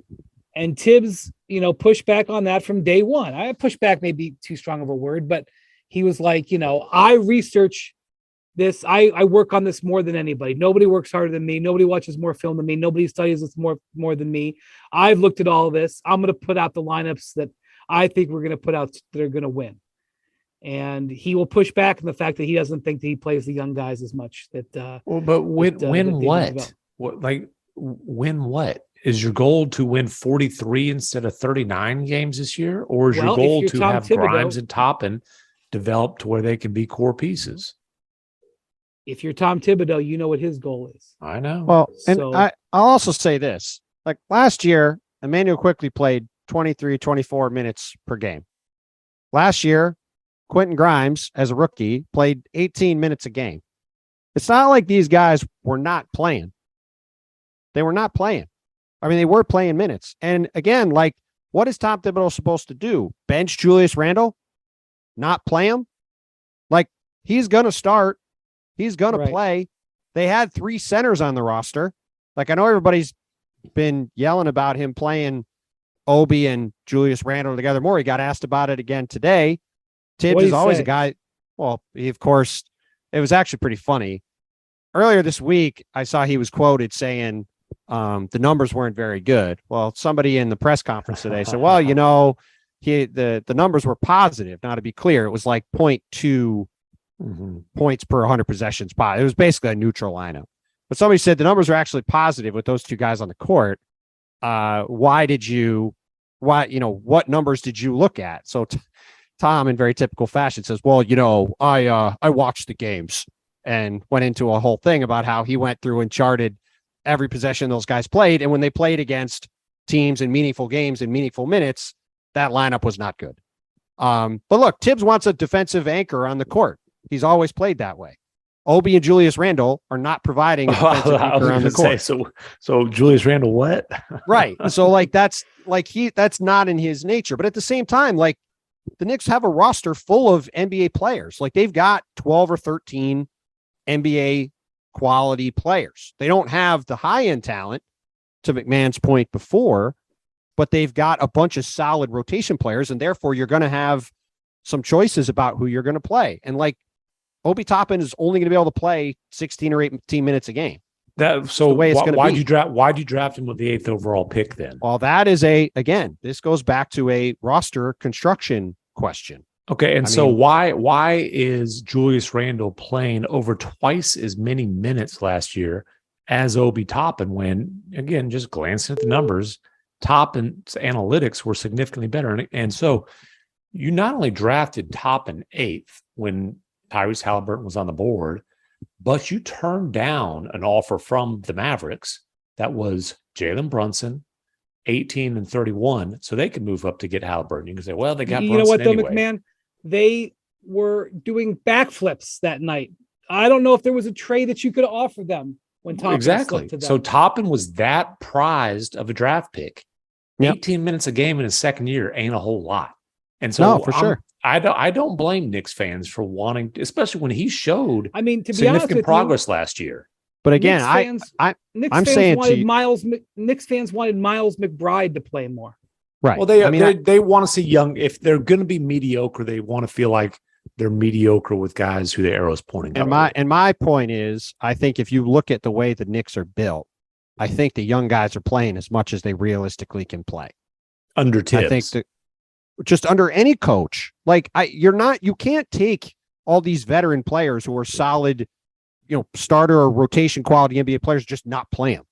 And Tibbs, pushed back on that from day one. I push back may be too strong of a word, but he was like, I research this. I work on this more than anybody. Nobody works harder than me. Nobody watches more film than me. Nobody studies this more than me. I've looked at all of this. I'm going to put out the lineups that I think we're going to put out that are going to win. And he will push back on the fact that he doesn't think that he plays the young guys as much. But win what? Is your goal to win 43 instead of 39 games this year? Or is your goal to have Grimes and Toppin develop to where they can be core pieces? If you're Tom Thibodeau, you know what his goal is. I know. Well, and I'll also say this. Like last year, Emmanuel Quickley played 23, 24 minutes per game. Last year, Quentin Grimes, as a rookie, played 18 minutes a game. It's not like these guys were not playing. They were not playing. I mean, they were playing minutes. And again, like, what is Tom Thibodeau supposed to do? Bench Julius Randle? Not play him? Like, he's going to start. He's going to play. They had 3 centers on the roster. Like, I know everybody's been yelling about him playing Obi and Julius Randle together more. He got asked about it again today. Tibbs What'd is he always say? a guy. Well, he, of course, it was actually pretty funny. Earlier this week, I saw he was quoted saying the numbers weren't very good. Well, somebody in the press conference today said, well, the numbers were positive. Now, to be clear, it was like 0.2 points per 100 possessions. It was basically a neutral lineup. But somebody said the numbers are actually positive with those two guys on the court. What numbers did you look at? So Tom, in very typical fashion, says, well, I watched the games, and went into a whole thing about how he went through and charted every possession those guys played. And when they played against teams in meaningful games and meaningful minutes, that lineup was not good. But look, Tibbs wants a defensive anchor on the court. He's always played that way. Obi and Julius Randle are not providing a defensive anchor on the court. So Julius Randle, what? Right. So that's not in his nature. But at the same time, like, the Knicks have a roster full of NBA players. Like, they've got 12 or 13 NBA quality players. They don't have the high-end talent, to MacMahon's point before, but they've got a bunch of solid rotation players, and therefore you're going to have some choices about who you're going to play. And like, Obi Toppin is only going to be able to play 16 or 18 minutes a game. Why'd you draft him with the 8th overall pick then? Well, that is this goes back to a roster construction question. Okay, and why is Julius Randle playing over twice as many minutes last year as Obi Toppin when, again, just glancing at the numbers, Toppin's analytics were significantly better. And so you not only drafted Toppin 8th when Tyrese Halliburton was on the board, but you turned down an offer from the Mavericks that was Jalen Brunson, 18 and 31, so they could move up to get Halliburton. You can say, well, they got Brunson know what, though, anyway. MacMahon? They were doing backflips that night. I don't know if there was a trade that you could offer them when Toppin exactly. To them. So Toppin was that prized of a draft pick. Yep. 18 minutes a game in his second year ain't a whole lot. And so for sure. I don't blame Knicks fans for wanting, especially when he showed to be honest with significant progress last year. But again, Knicks fans wanted Miles McBride to play more. Right. Well, they want to see young. If they're going to be mediocre, they want to feel like they're mediocre with guys who the arrow's pointing at. And my point is, I think if you look at the way the Knicks are built, I think the young guys are playing as much as they realistically can play. Under Tibbs. I think just under any coach, you can't take all these veteran players who are solid, starter or rotation quality NBA players, just not play them.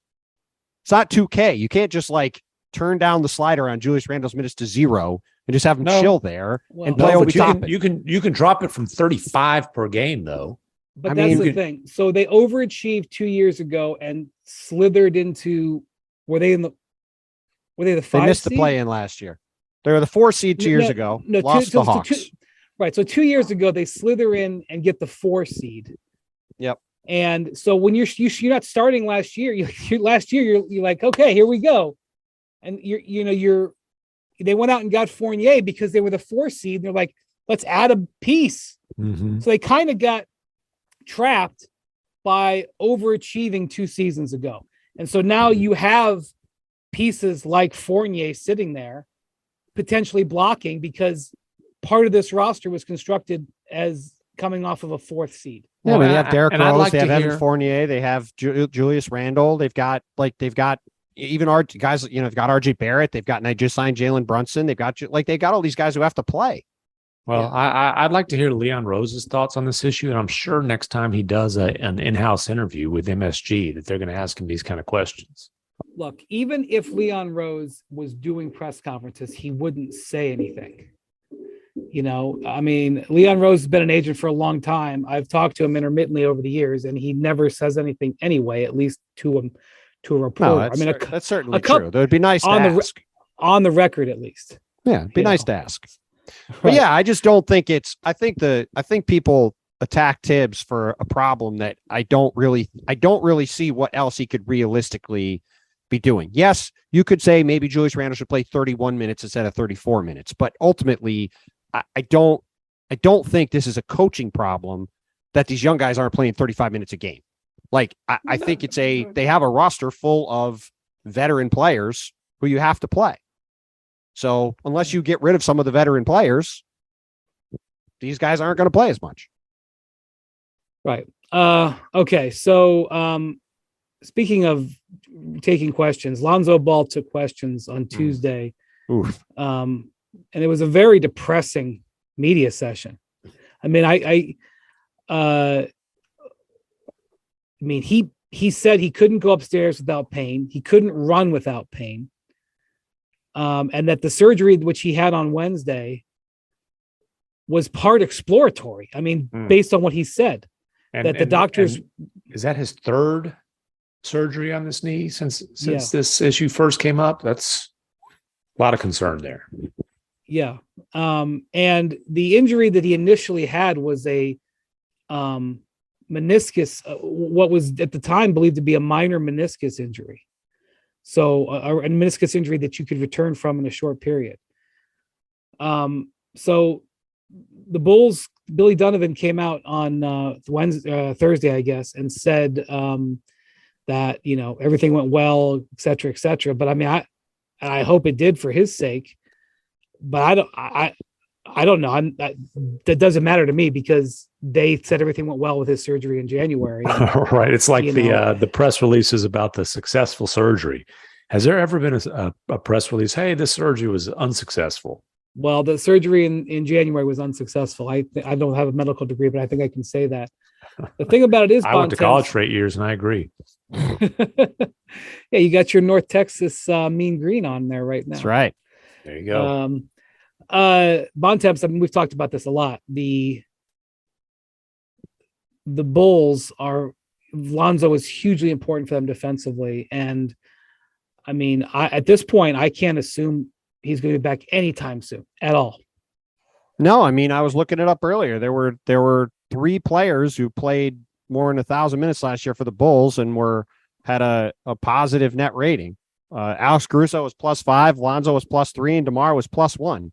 It's not 2K. You can't just turn down the slider on Julius Randle's minutes to 0 and just have him chill there and play Obi Toppin. You can drop it from 35 per game though. But that's the thing. So they overachieved 2 years ago and slithered into. Were they the 5 They missed seed? the play-in last year. They were the 4 seed 2 years ago. Lost the Hawks. Right. So 2 years ago they slither in and get the 4 seed. Yep. And so when you're not starting last year, you're like, okay, here we go. And they went out and got Fournier because they were the 4 seed. And they're like, let's add a piece. Mm-hmm. So they kind of got trapped by overachieving 2 seasons ago. And so now you have pieces like Fournier sitting there potentially blocking because part of this roster was constructed as coming off of a 4th seed. Yeah, they have Derrick Rose, they have Evan Fournier, they have Julius Randle, they've got even our guys, they've got RJ Barrett, they've got just signed Jalen Brunson, they've got all these guys who have to play. Well, I'd like to hear Leon Rose's thoughts on this issue, and I'm sure next time he does an in-house interview with MSG that they're going to ask him these kind of questions. Look, even if Leon Rose was doing press conferences, he wouldn't say anything. Leon Rose has been an agent for a long time. I've talked to him intermittently over the years, and he never says anything anyway, at least to a reporter. No, that's certainly true. That would be nice to ask. On the record, at least. Yeah, it'd be nice to ask. But yeah, I just don't think I think people attack Tibbs for a problem that I don't really see what else he could realistically be doing. Yes, you could say maybe Julius Randle should play 31 minutes instead of 34 minutes, but ultimately I don't think this is a coaching problem that these young guys aren't playing 35 minutes a game. I think they have a roster full of veteran players who you have to play. So unless you get rid of some of the veteran players, these guys aren't going to play as much. Right. Okay. So speaking of taking questions, Lonzo Ball took questions on Tuesday. Oof. And it was a very depressing media session. I mean, he said he couldn't go upstairs without pain. He couldn't run without pain. And that the surgery which he had on Wednesday was part exploratory. I mean, based on what he said, that the doctors. Is that his third surgery on this knee since this issue first came up? That's a lot of concern there. Yeah. And the injury that he initially had was a meniscus, what was at the time believed to be a minor meniscus injury. So a meniscus injury that you could return from in a short period. So the Bulls, Billy Donovan came out on Thursday, I guess, and said that, everything went well, et cetera, et cetera. But I mean, I hope it did for his sake, but I don't know. That doesn't matter to me because they said everything went well with his surgery in January. And, right. It's like the press releases about the successful surgery. Has there ever been a press release? Hey, this surgery was unsuccessful. Well, the surgery in January was unsuccessful. I don't have a medical degree, but I think I can say that. The thing about it is, I went to college for 8 years, and I agree. Yeah, you got your North Texas mean green on there right now. That's right. There you go. Bontemps, I mean, we've talked about this a lot. The Bulls Lonzo is hugely important for them defensively, and I mean, at this point, I can't assume he's going to be back anytime soon at all. No, I mean, I was looking it up earlier. There were 3 players who played more than 1,000 minutes last year for the Bulls and had a positive net rating. Alex Caruso was +5, Lonzo was +3, and DeMar was +1.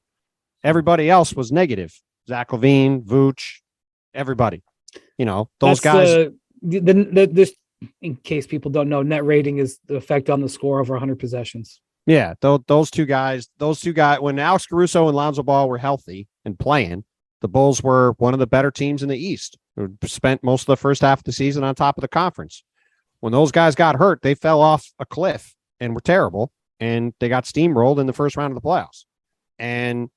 Everybody else was negative. Zach LaVine, Vooch, everybody. Those guys. This, in case people don't know, net rating is the effect on the score over 100 possessions. Yeah, those two guys, when Alex Caruso and Lonzo Ball were healthy and playing, the Bulls were one of the better teams in the East, who spent most of the first half of the season on top of the conference. When those guys got hurt, they fell off a cliff and were terrible, and they got steamrolled in the first round of the playoffs. And,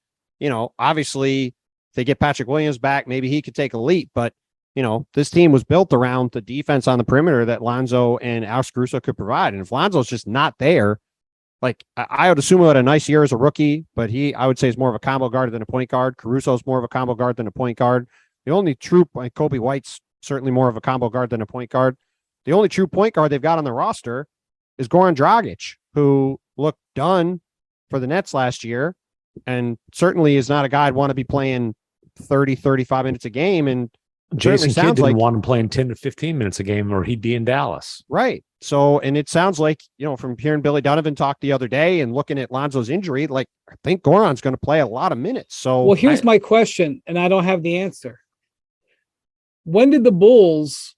obviously, they get Patrick Williams back, maybe he could take a leap, but, this team was built around the defense on the perimeter that Lonzo and Alex Caruso could provide. And if Lonzo's just not there, like, I would assume he had a nice year as a rookie, but I would say is more of a combo guard than a point guard. Caruso's more of a combo guard than a point guard. The only true, like Kobe White's certainly more of a combo guard than a point guard. The only true point guard they've got on the roster is Goran Dragic, who looked done for the Nets last year and certainly is not a guy I'd want to be playing 30, 35 minutes a game. And Jason Kidd didn't want him playing 10 to 15 minutes a game or he'd be in Dallas. Right. So, and it sounds like, from hearing Billy Donovan talk the other day and looking at Lonzo's injury, like, I think Goran's going to play a lot of minutes. So, well, here's my question, and I don't have the answer. When did the Bulls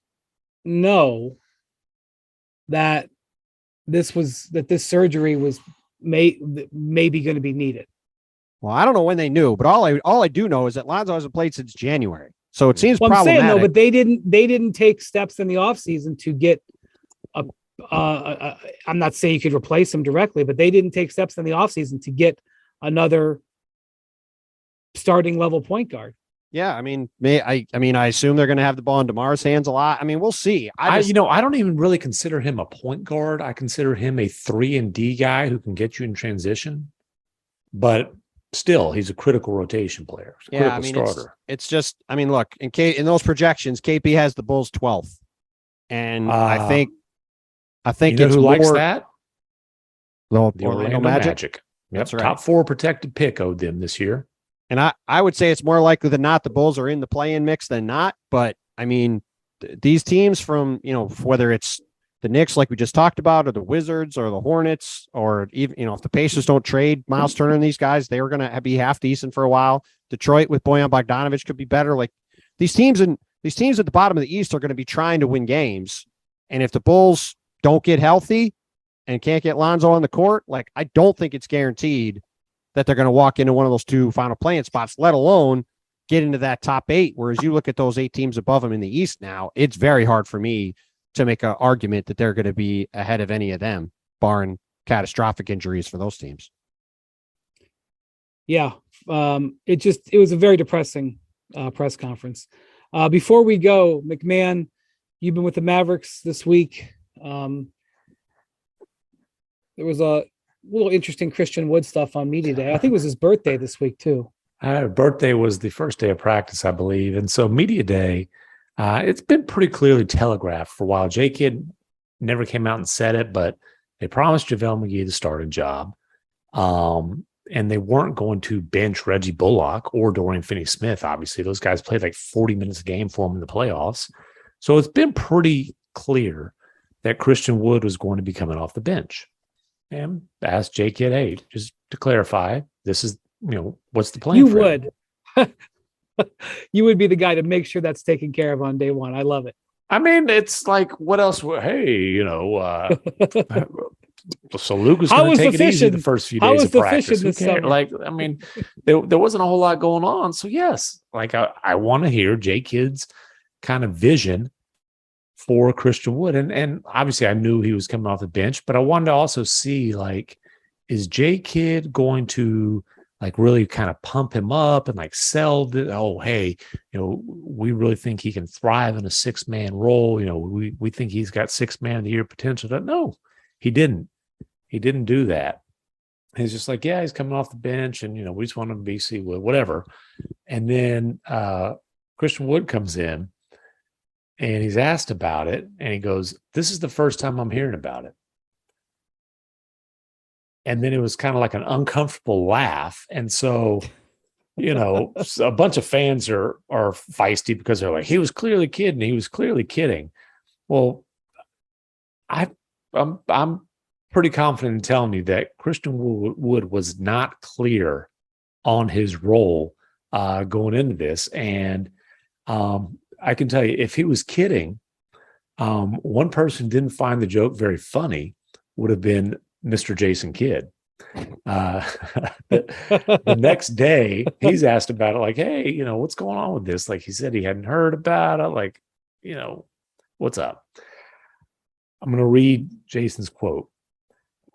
know that this surgery was maybe going to be needed? Well, I don't know when they knew, but all I do know is that Lonzo hasn't played since January. So it seems problematic. I'm saying, though, but they didn't take steps in the offseason to get I'm not saying you could replace him directly, but they didn't take steps in the offseason to get another starting level point guard. Yeah, I mean, I assume they're going to have the ball in DeMar's hands a lot. I mean, we'll see. I don't even really consider him a point guard. I consider him a 3-and-D guy who can get you in transition, but still, he's a critical rotation player. Yeah, I mean, starter. It's just, I mean, look, in those projections, KP has the Bulls 12th, and I think it's who likes that? The Orlando Magic. Yep, that's right. Top 4 protected pick owed them this year. And I would say it's more likely than not the Bulls are in the play-in mix than not. But I mean, these teams from, whether it's the Knicks, like we just talked about, or the Wizards or the Hornets, or even, if the Pacers don't trade Miles Turner and these guys, they were going to be half decent for a while. Detroit with Bojan Bogdanović could be better. Like these teams at the bottom of the East are going to be trying to win games. And if the Bulls don't get healthy and can't get Lonzo on the court, like, I don't think it's guaranteed that they're going to walk into one of those 2 final playing spots, let alone get into that top 8. Whereas you look at those 8 teams above them in the East now, it's very hard for me to make an argument that they're going to be ahead of any of them, barring catastrophic injuries for those teams. Yeah. It was a very depressing press conference. Before we go, MacMahon, you've been with the Mavericks this week. There was a little interesting Christian Wood stuff on media day. I think it was his birthday this week too. Birthday was the first day of practice, I believe. And so media day, it's been pretty clearly telegraphed for a while. J-Kid never came out and said it, but they promised JaVale McGee the starting job. And they weren't going to bench Reggie Bullock or Dorian Finney-Smith. Obviously, those guys played like 40 minutes a game for them in the playoffs. So it's been pretty clear that Christian Wood was going to be coming off the bench. And asked J-Kid, hey, just to clarify, this is, what's the plan? You would. You would be the guy to make sure that's taken care of on day one. I love it. I mean, it's like, what else? Hey, so Luke is going to take it easy the first few days of practice. Who cares? Like, I mean, there wasn't a whole lot going on. So yes, like I want to hear J-Kid's kind of vision for Christian Wood. And obviously I knew he was coming off the bench, but I wanted to also see, like, is J-Kid going to like really kind of pump him up and like sell the, oh, hey, we really think he can thrive in a 6-man role. We think he's got 6-man of the year potential. No, he didn't. He didn't do that. He's just like, yeah, he's coming off the bench and, we just want him to BC Wood, whatever. And then Christian Wood comes in and he's asked about it. And he goes, this is the first time I'm hearing about it. And then it was kind of like an uncomfortable laugh. And so, a bunch of fans are feisty because they're like, he was clearly kidding. He was clearly kidding. Well, I'm pretty confident in telling you that Christian Wood was not clear on his role going into this. And I can tell you, if he was kidding, one person didn't find the joke very funny would have been Mr. Jason Kidd. The next day, he's asked about it, like, hey, what's going on with this? Like, he said he hadn't heard about it. Like, what's up? I'm going to read Jason's quote.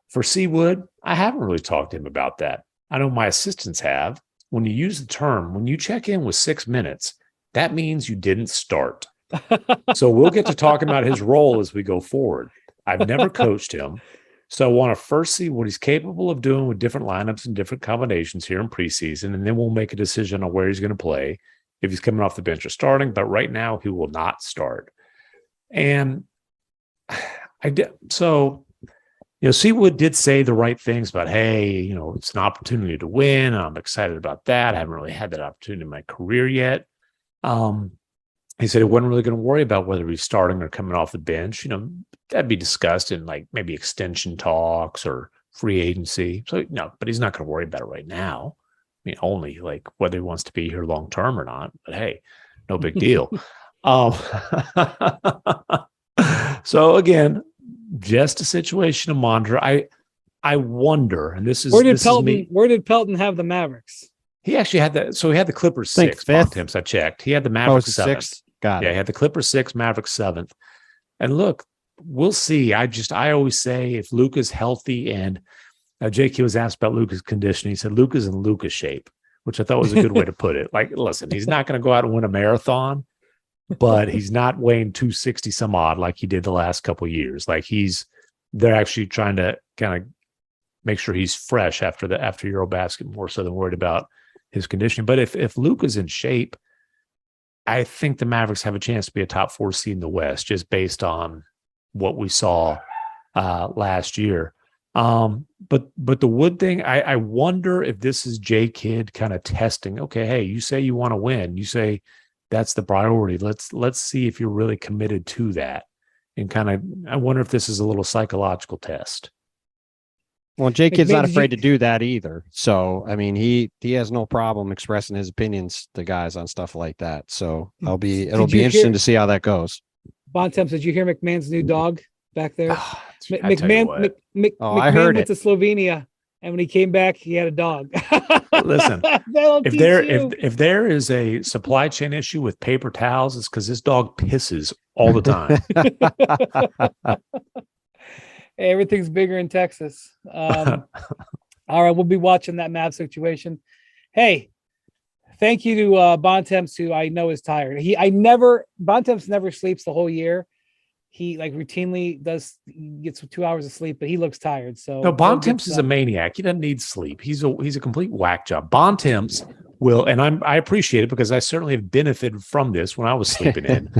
For Seawood, I haven't really talked to him about that. I know my assistants have. When you use the term, when you check in with 6 minutes, that means you didn't start. So we'll get to talking about his role as we go forward. I've never coached him. So I want to first see what he's capable of doing with different lineups and different combinations here in preseason, and then we'll make a decision on where he's going to play, if he's coming off the bench or starting. But right now, he will not start. And I did. So, Seawood did say the right things about, hey, it's an opportunity to win. I'm excited about that. I haven't really had that opportunity in my career yet. He said he wasn't really going to worry about whether he's starting or coming off the bench. That'd be discussed in like maybe extension talks or free agency. So no, but he's not going to worry about it right now. I mean, only like whether he wants to be here long term or not. But hey, no big deal. So again, just a situation to monitor. I wonder, and this is where did Pelton have the Mavericks? He actually had that. So he had the Clippers 6th. Bontemps, I checked. He had the Mavericks 7th. Got it. Yeah, he had the Clippers 6th, Mavericks 7th. And look, we'll see. I always say if Luka's healthy, and J.K. was asked about Luka's condition. He said Luka's in Luka's shape, which I thought was a good way to put it. Like, listen, he's not going to go out and win a marathon, but he's not weighing 260 some odd like he did the last couple of years. Like they're actually trying to kind of make sure he's fresh after Eurobasket, more so than worried about his conditioning. But if Luka's in shape, I think the Mavericks have a chance to be a top 4 seed in the West, just based on what we saw last year. But the Wood thing, I wonder if this is J-Kid kind of testing. Okay, hey, you say you want to win. You say that's the priority. Let's see if you're really committed to that. And kind of, I wonder if this is a little psychological test. Well, J-Kid's not afraid to do that either. So, I mean, he has no problem expressing his opinions to guys on stuff like that. So it'll be interesting to see how that goes. Bontemps, did you hear MacMahon's new dog back there? MacMahon I heard went to Slovenia And when he came back, he had a dog. Listen, That'll if teach there you. if there is a supply chain issue with paper towels, it's because this dog pisses all the time. Hey, everything's bigger in Texas. All right, we'll be watching that Mavs situation. Hey, thank you to Bontemps, who I know is tired. Bontemps never sleeps the whole year. He like routinely gets 2 hours of sleep, but he looks tired. So No, Bontemps is a maniac. He doesn't need sleep. He's a complete whack job. Bontemps will, and I appreciate it because I certainly have benefited from this when I was sleeping in.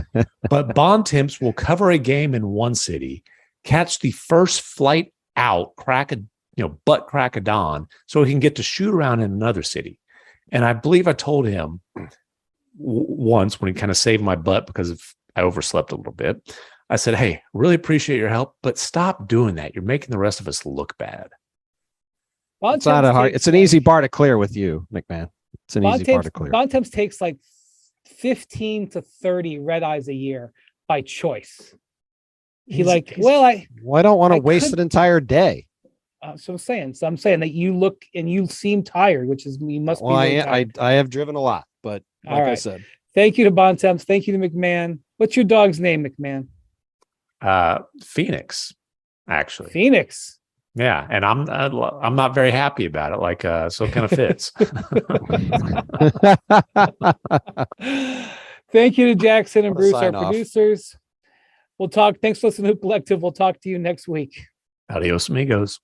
But Bontemps will cover a game in one city, catch the first flight out, butt crack of dawn, so he can get to shoot around in another city. And I believe I told him once when he kind of saved my butt because I overslept a little bit. I said, "Hey, really appreciate your help, but stop doing that. You're making the rest of us look bad." It's not a hard. It's an easy bar to clear with you, MacMahon. It's an easy bar to clear. Bontemps takes like 15 to 30 red eyes a year by choice. I don't want to waste an entire day. So I'm saying that you look and you seem tired, which is you must be. I have driven a lot, but like I said, thank you to Bontemps. Thank you to MacMahon. What's your dog's name, MacMahon? Phoenix, actually. Phoenix. Yeah, and I'm not very happy about it. So it kind of fits. Thank you to Jackson and Bruce, our sign off. producers. We'll talk. Thanks for listening to Hoop Collective. We'll talk to you next week. Adios, amigos.